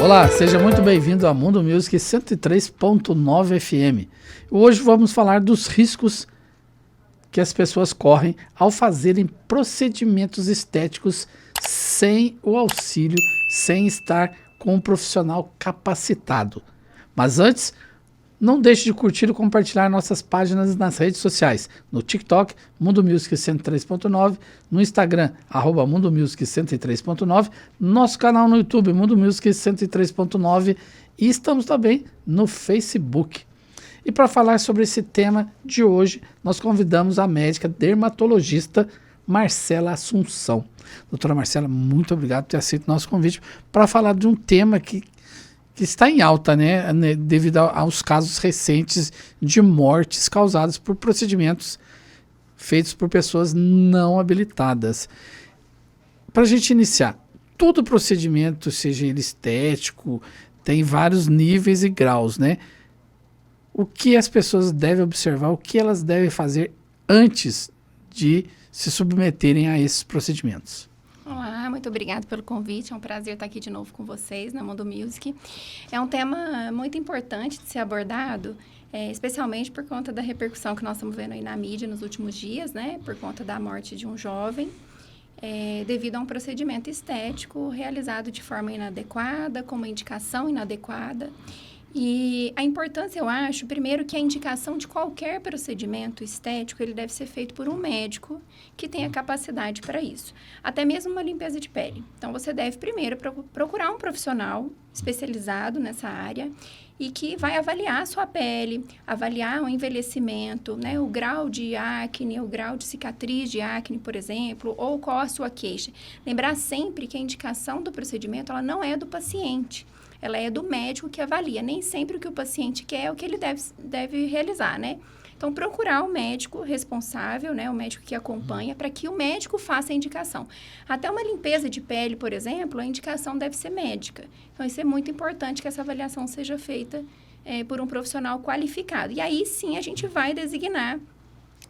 Olá, seja muito bem-vindo a Mundo Music 103.9 FM. Hoje vamos falar dos riscos que as pessoas correm ao fazerem procedimentos estéticos sem o auxílio, sem estar com um profissional capacitado. Mas antes, não deixe de curtir e compartilhar nossas páginas nas redes sociais. No TikTok, Mundo Music 103.9, no Instagram, @Mundo Music 103.9, nosso canal no YouTube, Mundo Music 103.9, e estamos também no Facebook. E para falar sobre esse tema de hoje, nós convidamos a médica dermatologista Marcela Assunção. Doutora Marcela, muito obrigado por ter aceito o nosso convite para falar de um tema que está em alta, né, devido aos casos recentes de mortes causadas por procedimentos feitos por pessoas não habilitadas. Para a gente iniciar, todo procedimento, seja ele estético, tem vários níveis e graus, né? O que as pessoas devem observar, o que elas devem fazer antes de se submeterem a esses procedimentos? Olá, muito obrigada pelo convite. É um prazer estar aqui de novo com vocês na Mundo Music. É um tema muito importante de ser abordado, especialmente por conta da repercussão que nós estamos vendo aí na mídia nos últimos dias, né? Por conta da morte de um jovem, devido a um procedimento estético realizado de forma inadequada, com uma indicação inadequada. E a importância, eu acho, primeiro, que a indicação de qualquer procedimento estético, ele deve ser feito por um médico que tenha capacidade para isso. Até mesmo uma limpeza de pele. Então, você deve primeiro procurar um profissional especializado nessa área e que vai avaliar a sua pele, avaliar o envelhecimento, né, o grau de acne, o grau de cicatriz de acne, por exemplo, ou qual a sua queixa. Lembrar sempre que a indicação do procedimento, ela não é do paciente. Ela é do médico que avalia. Nem sempre o que o paciente quer é o que ele deve realizar, né? Então, procurar o médico responsável, né? O médico que acompanha, para que o médico faça a indicação. Até uma limpeza de pele, por exemplo, a indicação deve ser médica. Então, isso é muito importante que essa avaliação seja feita por um profissional qualificado. E aí, sim, a gente vai designar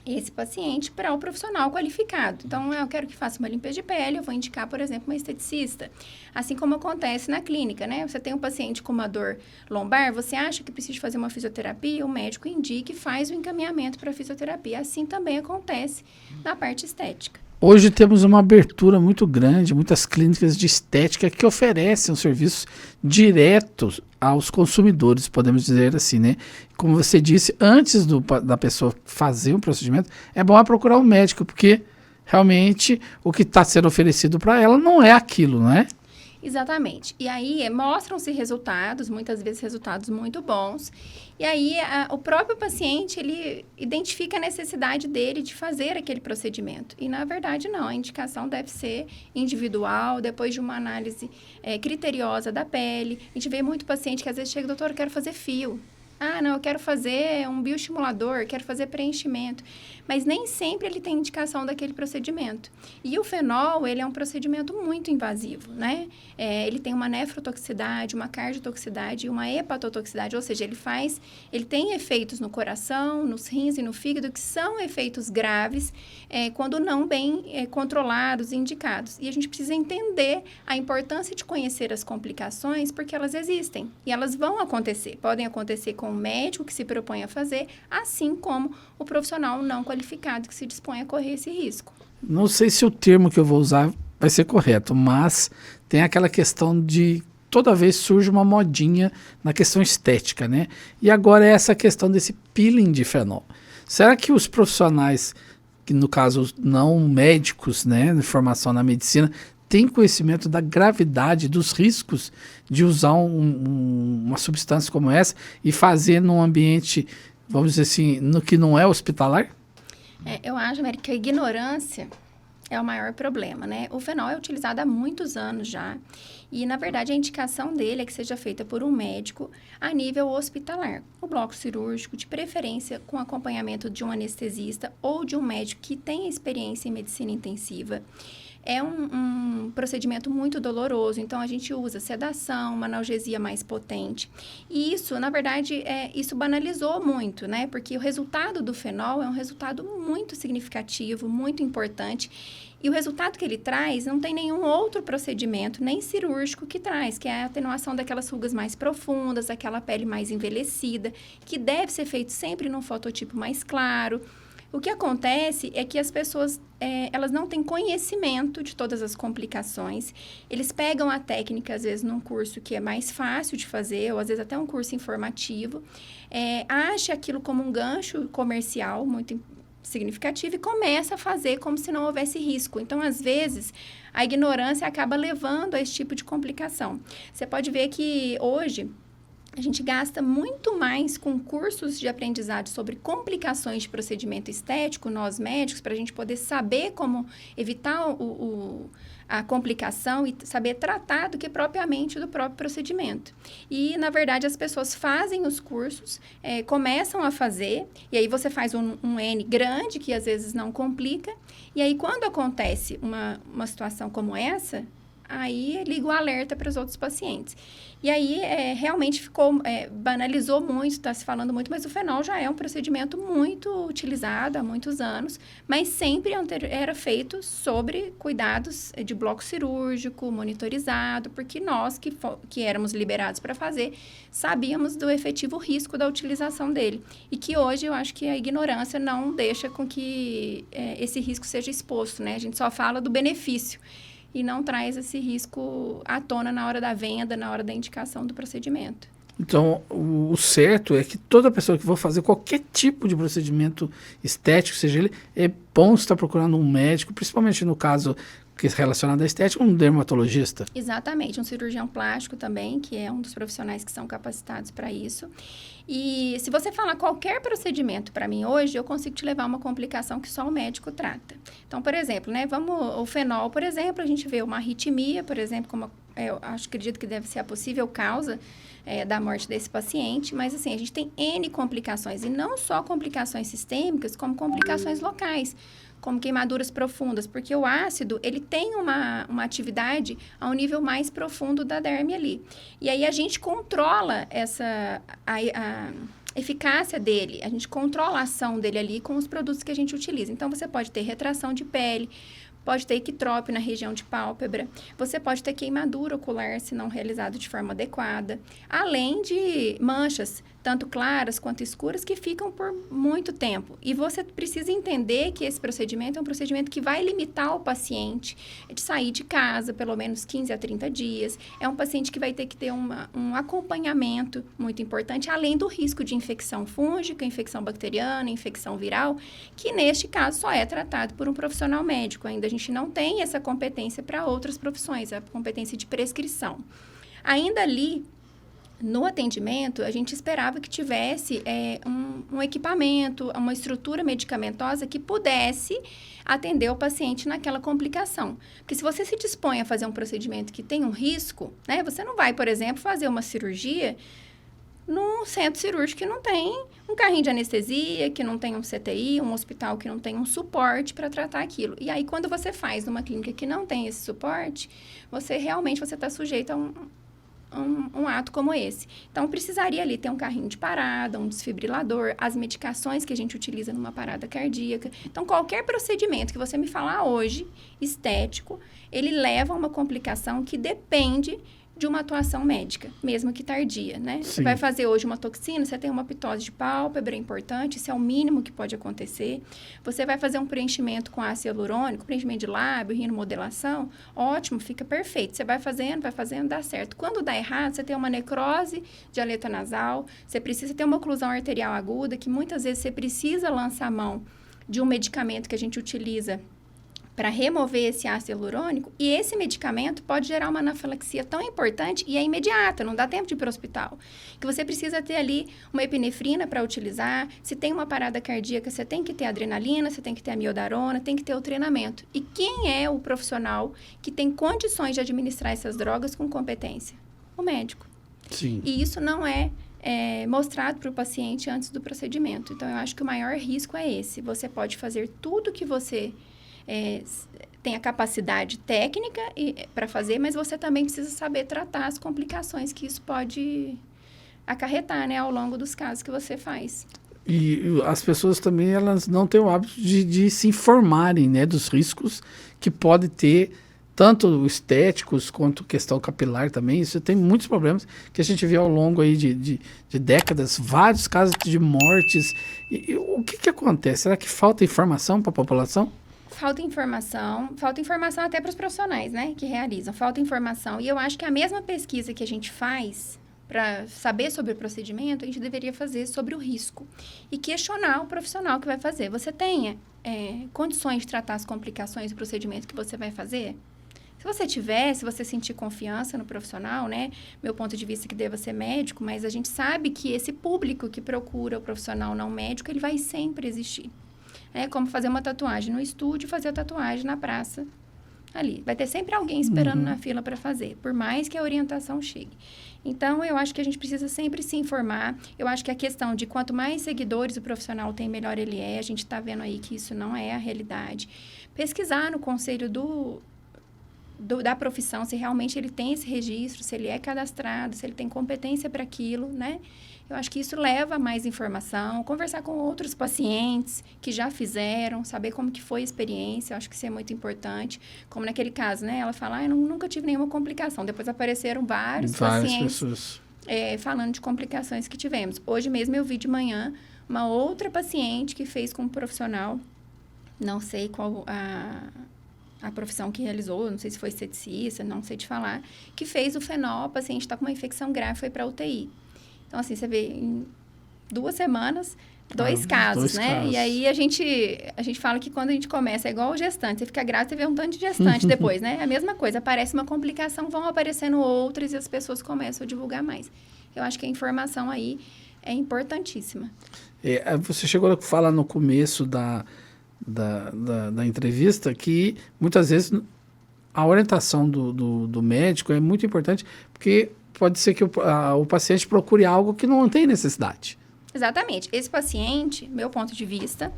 esse paciente para o profissional qualificado. Então, eu quero que faça uma limpeza de pele, eu vou indicar, por exemplo, uma esteticista. Assim como acontece na clínica, né? Você tem um paciente com uma dor lombar, você acha que precisa fazer uma fisioterapia, o médico indica e faz o encaminhamento para a fisioterapia. Assim também acontece na parte estética. Hoje temos uma abertura muito grande, muitas clínicas de estética que oferecem um serviço direto aos consumidores, podemos dizer assim, né? Como você disse, antes da pessoa fazer um procedimento, é bom procurar um médico, porque realmente o que está sendo oferecido para ela não é aquilo, não é? Exatamente. E aí, mostram-se resultados, muitas vezes resultados muito bons. E aí, o próprio paciente, ele identifica a necessidade dele de fazer aquele procedimento. E, na verdade, não. A indicação deve ser individual, depois de uma análise criteriosa da pele. A gente vê muito paciente que, às vezes, chega, doutor, eu quero fazer fio. Ah, não, eu quero fazer um bioestimulador, quero fazer preenchimento. Mas nem sempre ele tem indicação daquele procedimento. E o fenol, ele é um procedimento muito invasivo, né? Ele tem uma nefrotoxicidade, uma cardiotoxicidade e uma hepatotoxicidade. Ou seja, ele tem efeitos no coração, nos rins e no fígado, que são efeitos graves quando não bem controlados e indicados. E a gente precisa entender a importância de conhecer as complicações, porque elas existem. E elas vão acontecer. Podem acontecer com o médico que se propõe a fazer, assim como o profissional não qualificado que se dispõe a correr esse risco. Não sei se o termo que eu vou usar vai ser correto, mas tem aquela questão de toda vez surge uma modinha na questão estética, né? E agora é essa questão desse peeling de fenol. Será que os profissionais, que no caso não médicos, né, de formação na medicina, têm conhecimento da gravidade, dos riscos de usar uma substância como essa e fazer num ambiente, vamos dizer assim, no que não é hospitalar? Eu acho, América, que a ignorância é o maior problema, né? O fenol é utilizado há muitos anos já e, na verdade, a indicação dele é que seja feita por um médico a nível hospitalar. O bloco cirúrgico, de preferência com acompanhamento de um anestesista ou de um médico que tenha experiência em medicina intensiva. É um procedimento muito doloroso, então a gente usa sedação, uma analgesia mais potente. E isso, na verdade, isso banalizou muito, né? Porque o resultado do fenol é um resultado muito significativo, muito importante. E o resultado que ele traz não tem nenhum outro procedimento, nem cirúrgico, cirúrgico que traz, que é a atenuação daquelas rugas mais profundas, aquela pele mais envelhecida, que deve ser feito sempre num fototipo mais claro. O que acontece é que as pessoas, elas não têm conhecimento de todas as complicações. Eles pegam a técnica, às vezes, num curso que é mais fácil de fazer, ou às vezes até um curso informativo, acha aquilo como um gancho comercial muito significativo e começa a fazer como se não houvesse risco. Então, às vezes, a ignorância acaba levando a esse tipo de complicação. Você pode ver que hoje a gente gasta muito mais com cursos de aprendizado sobre complicações de procedimento estético, nós médicos, para a gente poder saber como evitar a complicação e saber tratar do que propriamente do próprio procedimento. E, na verdade, as pessoas fazem os cursos, começam a fazer, e aí você faz um N grande, que às vezes não complica, e aí quando acontece uma situação como essa, aí liga o alerta para os outros pacientes. E aí, realmente banalizou muito, está se falando muito, mas o fenol já é um procedimento muito utilizado há muitos anos, mas sempre era feito sobre cuidados de bloco cirúrgico, monitorizado, porque nós que éramos liberados para fazer, sabíamos do efetivo risco da utilização dele. E que hoje eu acho que a ignorância não deixa com que esse risco seja exposto, né? A gente só fala do benefício e não traz esse risco à tona na hora da venda, na hora da indicação do procedimento. Então, o certo é que toda pessoa que for fazer qualquer tipo de procedimento estético, seja ele, é bom estar procurando um médico, principalmente no caso que é relacionado à estética, um dermatologista. Exatamente, um cirurgião plástico também, que é um dos profissionais que são capacitados para isso. E se você falar qualquer procedimento para mim hoje, eu consigo te levar uma complicação que só o médico trata. Então, por exemplo, né, o fenol, por exemplo, a gente vê uma arritmia, por exemplo, como eu acredito que deve ser a possível causa da morte desse paciente, mas assim, a gente tem N complicações, e não só complicações sistêmicas, como complicações locais, como queimaduras profundas, porque o ácido, ele tem uma atividade a um nível mais profundo da derme ali. E aí a gente controla a eficácia dele, a gente controla a ação dele ali com os produtos que a gente utiliza. Então, você pode ter retração de pele, pode ter ectrópio na região de pálpebra, você pode ter queimadura ocular se não realizado de forma adequada, além de manchas, tanto claras quanto escuras, que ficam por muito tempo. E você precisa entender que esse procedimento é um procedimento que vai limitar o paciente de sair de casa pelo menos 15 a 30 dias. É um paciente que vai ter que ter um acompanhamento muito importante, além do risco de infecção fúngica, infecção bacteriana, infecção viral, que neste caso só é tratado por um profissional médico. Ainda a gente não tem essa competência para outras profissões, a competência de prescrição. Ainda ali, no atendimento, a gente esperava que tivesse um equipamento, uma estrutura medicamentosa que pudesse atender o paciente naquela complicação. Porque se você se dispõe a fazer um procedimento que tem um risco, né, você não vai, por exemplo, fazer uma cirurgia num centro cirúrgico que não tem um carrinho de anestesia, que não tem um CTI, um hospital que não tem um suporte para tratar aquilo. E aí, quando você faz numa clínica que não tem esse suporte, você está sujeito a um ato como esse. Então, precisaria ali ter um carrinho de parada, um desfibrilador, as medicações que a gente utiliza numa parada cardíaca. Então, qualquer procedimento que você me falar hoje, estético, ele leva a uma complicação que depende de uma atuação médica, mesmo que tardia, né? Sim. Você vai fazer hoje uma toxina, você tem uma pitose de pálpebra, é importante, isso é o mínimo que pode acontecer. Você vai fazer um preenchimento com ácido hialurônico, preenchimento de lábio, rinomodelação, ótimo, fica perfeito. Você vai fazendo, dá certo. Quando dá errado, você tem uma necrose de aleta nasal, você precisa ter uma oclusão arterial aguda, que muitas vezes você precisa lançar a mão de um medicamento que a gente utiliza para remover esse ácido hialurônico, e esse medicamento pode gerar uma anafilaxia tão importante e é imediata, não dá tempo de ir para o hospital. Que você precisa ter ali uma epinefrina para utilizar, se tem uma parada cardíaca, você tem que ter adrenalina, você tem que ter amiodarona, tem que ter o treinamento. E quem é o profissional que tem condições de administrar essas drogas com competência? O médico. Sim. E isso não é mostrado para o paciente antes do procedimento. Então, eu acho que o maior risco é esse. Você pode fazer tudo que você tem a capacidade técnica para fazer, mas você também precisa saber tratar as complicações que isso pode acarretar, né, ao longo dos casos que você faz. E as pessoas também, elas não têm o hábito de se informarem, né, dos riscos que pode ter tanto estéticos quanto questão capilar também. Isso tem muitos problemas que a gente vê ao longo aí de décadas, vários casos de mortes. E o que acontece? Será que falta informação para a população? Falta informação até para os profissionais, né, que realizam. Falta informação. E eu acho que a mesma pesquisa que a gente faz para saber sobre o procedimento, a gente deveria fazer sobre o risco. E questionar o profissional que vai fazer. Você tem condições de tratar as complicações do procedimento que você vai fazer? Se você tiver, se você sentir confiança no profissional, né? Meu ponto de vista é que deva ser médico, mas a gente sabe que esse público que procura o profissional não médico, ele vai sempre existir. É como fazer uma tatuagem no estúdio, fazer a tatuagem na praça ali. Vai ter sempre alguém esperando na fila para fazer, por mais que a orientação chegue. Então, eu acho que a gente precisa sempre se informar. Eu acho que a questão de quanto mais seguidores o profissional tem, melhor ele é. A gente está vendo aí que isso não é a realidade. Pesquisar no conselho da profissão, se realmente ele tem esse registro, se ele é cadastrado, se ele tem competência para aquilo, né? Eu acho que isso leva a mais informação, conversar com outros pacientes que já fizeram, saber como que foi a experiência, eu acho que isso é muito importante. Como naquele caso, né? Ela fala, eu nunca tive nenhuma complicação. Depois apareceram vários pacientes falando de complicações que tivemos. Hoje mesmo eu vi de manhã uma outra paciente que fez com um profissional, não sei qual a profissão que realizou, não sei se foi esteticista, não sei te falar, que fez o fenol, o paciente está com uma infecção grave, foi para UTI. Então, assim, você vê, em 2 semanas, 2 casos, né? Casos. E aí, a gente fala que quando a gente começa, é igual o gestante. Você fica grávida, você vê um tanto de gestante depois, né? É a mesma coisa. Aparece uma complicação, vão aparecendo outras e as pessoas começam a divulgar mais. Eu acho que a informação aí é importantíssima. Você chegou a falar no começo da entrevista que, muitas vezes, a orientação do médico é muito importante, porque pode ser que o paciente procure algo que não tem necessidade. Exatamente. Esse paciente, meu ponto de vista,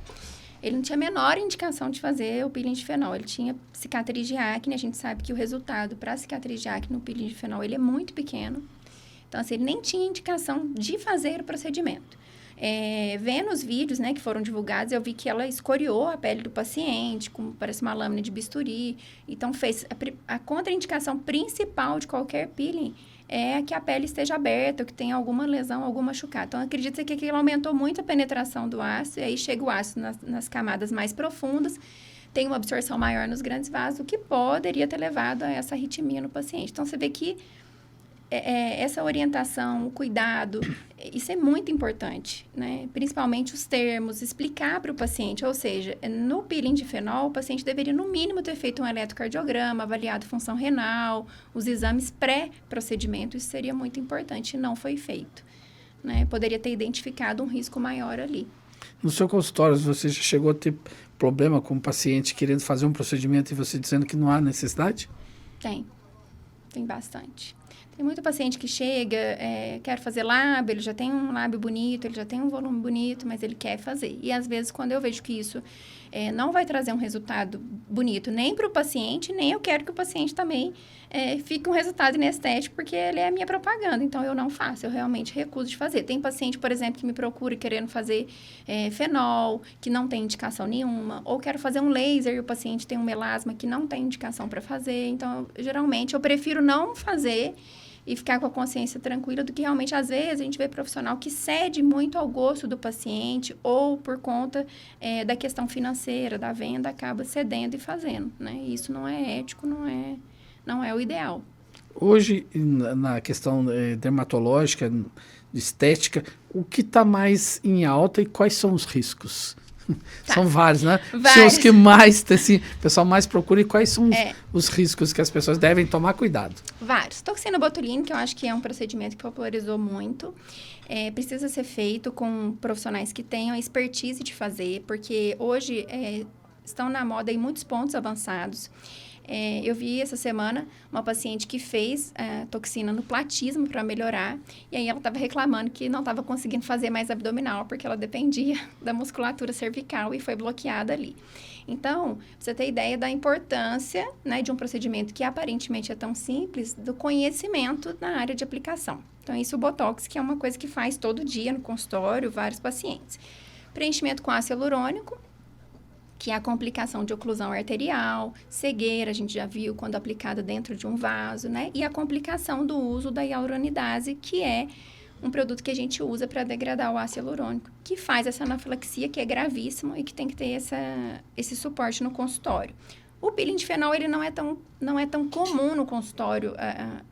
ele não tinha a menor indicação de fazer o peeling de fenol. Ele tinha cicatriz de acne. A gente sabe que o resultado para a cicatriz de acne no peeling de fenol, ele é muito pequeno. Então, assim, ele nem tinha indicação de fazer o procedimento. Vendo os vídeos, né, que foram divulgados, eu vi que ela escoriou a pele do paciente, parece uma lâmina de bisturi. Então, fez a contraindicação principal de qualquer peeling é que a pele esteja aberta, ou que tenha alguma lesão, algum machucado. Então, acredito que aquilo aumentou muito a penetração do ácido, e aí chega o ácido nas camadas mais profundas, tem uma absorção maior nos grandes vasos, o que poderia ter levado a essa arritmia no paciente. Então, você vê que essa orientação, o cuidado, isso é muito importante, né? Principalmente os termos, explicar para o paciente, ou seja, no peeling de fenol, o paciente deveria, no mínimo, ter feito um eletrocardiograma, avaliado função renal, os exames pré-procedimento, isso seria muito importante, e não foi feito, né? Poderia ter identificado um risco maior ali. No seu consultório, você já chegou a ter problema com o paciente querendo fazer um procedimento e você dizendo que não há necessidade? Tem bastante. Tem muito paciente que chega, quer fazer lábio, ele já tem um lábio bonito, ele já tem um volume bonito, mas ele quer fazer. E, às vezes, quando eu vejo que isso não vai trazer um resultado bonito nem para o paciente, nem eu quero que o paciente também fique um resultado inestético, porque ele é a minha propaganda. Então, eu não faço, eu realmente recuso de fazer. Tem paciente, por exemplo, que me procura querendo fazer fenol, que não tem indicação nenhuma, ou quero fazer um laser e o paciente tem um melasma que não tem indicação para fazer. Então, geralmente, eu prefiro não fazer e ficar com a consciência tranquila do que realmente, às vezes, a gente vê profissional que cede muito ao gosto do paciente ou por conta da questão financeira, da venda, acaba cedendo e fazendo, né? E isso não é ético, não é o ideal. Hoje, na questão dermatológica, estética, o que está mais em alta e quais são os riscos? Tá. São vários, né? Vários. São os que mais, assim, o pessoal mais procura, e quais são os riscos que as pessoas devem tomar cuidado? Vários. Toxina botulínica, que eu acho que é um procedimento que popularizou muito. Precisa ser feito com profissionais que tenham a expertise de fazer, porque hoje estão na moda em muitos pontos avançados. Eu vi essa semana uma paciente que fez toxina no platismo para melhorar, e aí ela estava reclamando que não estava conseguindo fazer mais abdominal, porque ela dependia da musculatura cervical e foi bloqueada ali. Então, pra você ter ideia da importância, né, de um procedimento que aparentemente é tão simples, do conhecimento na área de aplicação. Então, isso o Botox, que é uma coisa que faz todo dia no consultório, vários pacientes. Preenchimento com ácido hialurônico, que é a complicação de oclusão arterial, cegueira, a gente já viu quando aplicada dentro de um vaso, né? E a complicação do uso da hyaluronidase, que é um produto que a gente usa para degradar o ácido hialurônico, que faz essa anafilaxia, que é gravíssimo e que tem que ter esse suporte no consultório. O peeling de fenol, ele não é tão comum no consultório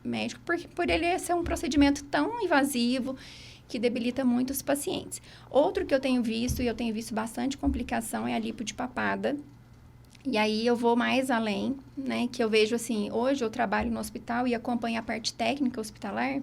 médico, por ele ser um procedimento tão invasivo, que debilita muito os pacientes. Outro que eu tenho visto, e eu tenho visto bastante complicação, é a lipo de papada. E aí eu vou mais além, né? Que eu vejo assim, hoje eu trabalho no hospital e acompanho a parte técnica hospitalar.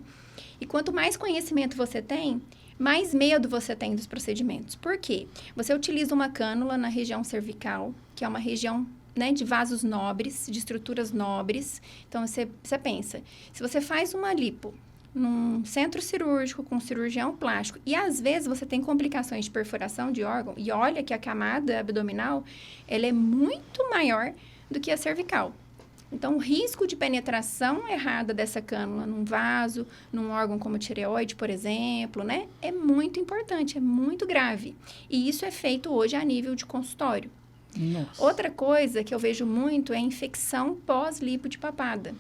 E quanto mais conhecimento você tem, mais medo você tem dos procedimentos. Por quê? Você utiliza uma cânula na região cervical, que é uma região, né, de vasos nobres, de estruturas nobres. Então, você pensa, se você faz uma lipo num centro cirúrgico com um cirurgião plástico e às vezes você tem complicações de perfuração de órgão e olha que a camada abdominal ela é muito maior do que a cervical. Então, o risco de penetração errada dessa cânula num vaso, num órgão como a tireoide, por exemplo, né, é muito importante, é muito grave. E isso é feito hoje a nível de consultório. Nossa. Outra coisa que eu vejo muito é a infecção pós-lipo de papada.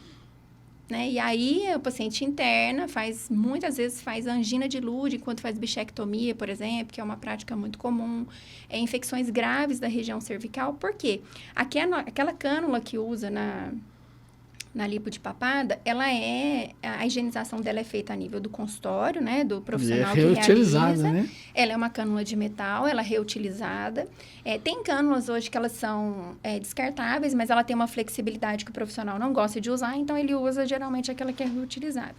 Né? E aí, o paciente interna, muitas vezes faz angina de Lude enquanto faz bichectomia, por exemplo, que é uma prática muito comum. Infecções graves da região cervical. Por quê? Aquela cânula que usa na lipo de papada, a higienização dela é feita a nível do consultório, né? Do profissional que realiza. Né? Ela é uma cânula de metal, ela é reutilizada. Tem cânulas hoje que elas são descartáveis, mas ela tem uma flexibilidade que o profissional não gosta de usar, então ele usa geralmente aquela que é reutilizada.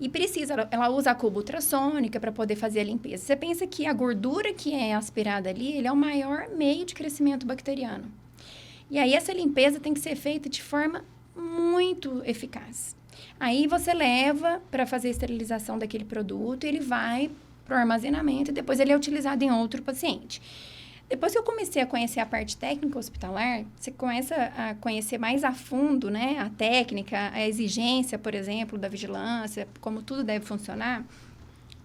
E ela usa a cuba ultrassônica para poder fazer a limpeza. Você pensa que a gordura que é aspirada ali, ele é o maior meio de crescimento bacteriano. E aí essa limpeza tem que ser feita de forma muito eficaz. Aí você leva para fazer a esterilização daquele produto, ele vai para o armazenamento e depois ele é utilizado em outro paciente. Depois que eu comecei a conhecer a parte técnica hospitalar, você começa a conhecer mais a fundo, né, a técnica, a exigência, por exemplo, da vigilância, como tudo deve funcionar.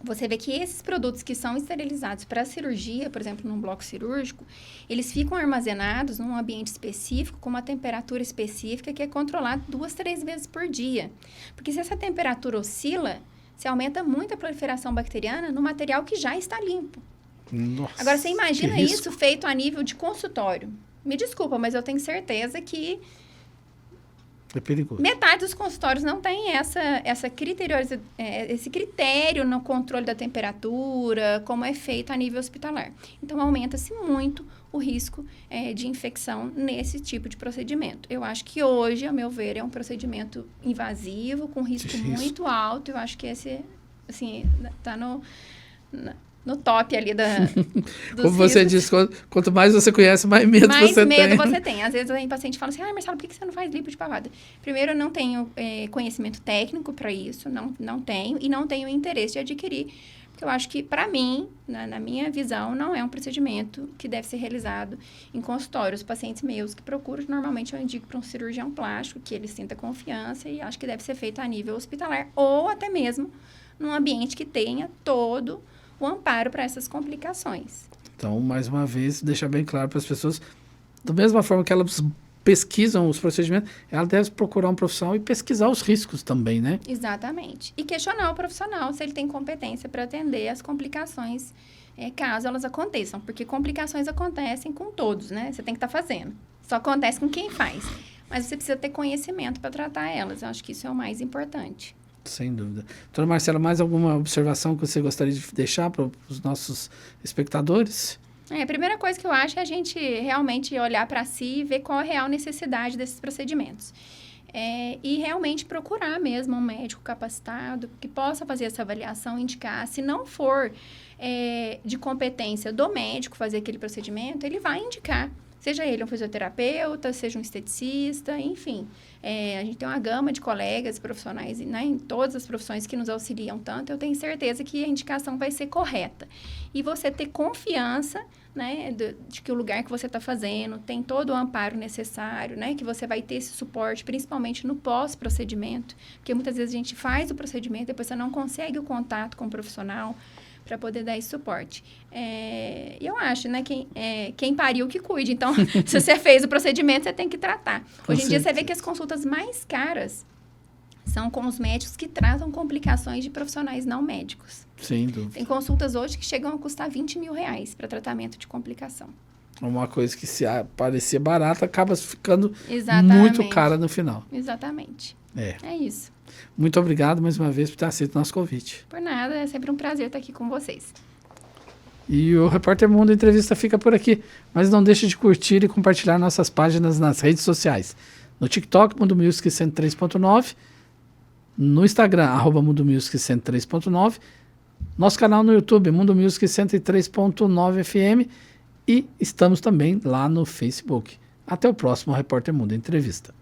Você vê que esses produtos que são esterilizados para cirurgia, por exemplo, num bloco cirúrgico, eles ficam armazenados num ambiente específico, com uma temperatura específica, que é controlada 2, 3 vezes por dia. Porque se essa temperatura oscila, você aumenta muito a proliferação bacteriana no material que já está limpo. Nossa, agora, você imagina isso feito a nível de consultório. Me desculpa, mas eu tenho certeza que é perigoso. Metade dos consultórios não tem esse critério no controle da temperatura, como é feito a nível hospitalar. Então, aumenta-se muito o risco de infecção nesse tipo de procedimento. Eu acho que hoje, a meu ver, é um procedimento invasivo, com risco muito alto. Eu acho que esse, assim, está no top ali Como você disse, quanto mais você conhece, mais medo você tem. Mais medo você tem. Às vezes o paciente fala assim, Marcelo, por que você não faz lipo de papada? Primeiro, eu não tenho conhecimento técnico para isso, não tenho, e não tenho interesse de adquirir, porque eu acho que, para mim, na minha visão, não é um procedimento que deve ser realizado em consultório. Os pacientes meus que procuram, normalmente eu indico para um cirurgião plástico, que ele sinta confiança, e acho que deve ser feito a nível hospitalar, ou até mesmo num ambiente que tenha todo o amparo para essas complicações. Então, mais uma vez, deixar bem claro para as pessoas, da mesma forma que elas pesquisam os procedimentos, ela deve procurar um profissional e pesquisar os riscos também, né? Exatamente. E questionar o profissional se ele tem competência para atender as complicações, caso elas aconteçam. Porque complicações acontecem com todos, né? Você tem que estar fazendo. Só acontece com quem faz. Mas você precisa ter conhecimento para tratar elas. Eu acho que isso é o mais importante. Sem dúvida. Doutora Marcela, mais alguma observação que você gostaria de deixar para os nossos espectadores? A primeira coisa que eu acho é a gente realmente olhar para si e ver qual a real necessidade desses procedimentos. E realmente procurar mesmo um médico capacitado que possa fazer essa avaliação, indicar. Se não for de competência do médico fazer aquele procedimento, ele vai indicar. Seja ele um fisioterapeuta, seja um esteticista, enfim. A gente tem uma gama de colegas profissionais, né, em todas as profissões que nos auxiliam tanto. Eu tenho certeza que a indicação vai ser correta. E você ter confiança, né, de que o lugar que você está fazendo tem todo o amparo necessário, né, que você vai ter esse suporte, principalmente no pós-procedimento. Porque muitas vezes a gente faz o procedimento, depois você não consegue o contato com o profissional, para poder dar esse suporte. Eu acho, né, quem pariu que cuide. Então, se você fez o procedimento, você tem que tratar. Hoje em dia, você vê que as consultas mais caras são com os médicos que tratam complicações de profissionais não médicos. Sem dúvida. Tem consultas hoje que chegam a custar R$20 mil para tratamento de complicação. Uma coisa que se parecia barata acaba ficando Exatamente. muito cara no final. Exatamente. É isso. Muito obrigado mais uma vez por ter aceito o nosso convite. Por nada, é sempre um prazer estar aqui com vocês. E o Repórter Mundo Entrevista fica por aqui, mas não deixe de curtir e compartilhar nossas páginas nas redes sociais. No TikTok, Mundo Music 103.9, no Instagram, @Mundo Music 103.9, nosso canal no YouTube, Mundo Music 103.9 FM, e estamos também lá no Facebook. Até o próximo Repórter Mundo Entrevista.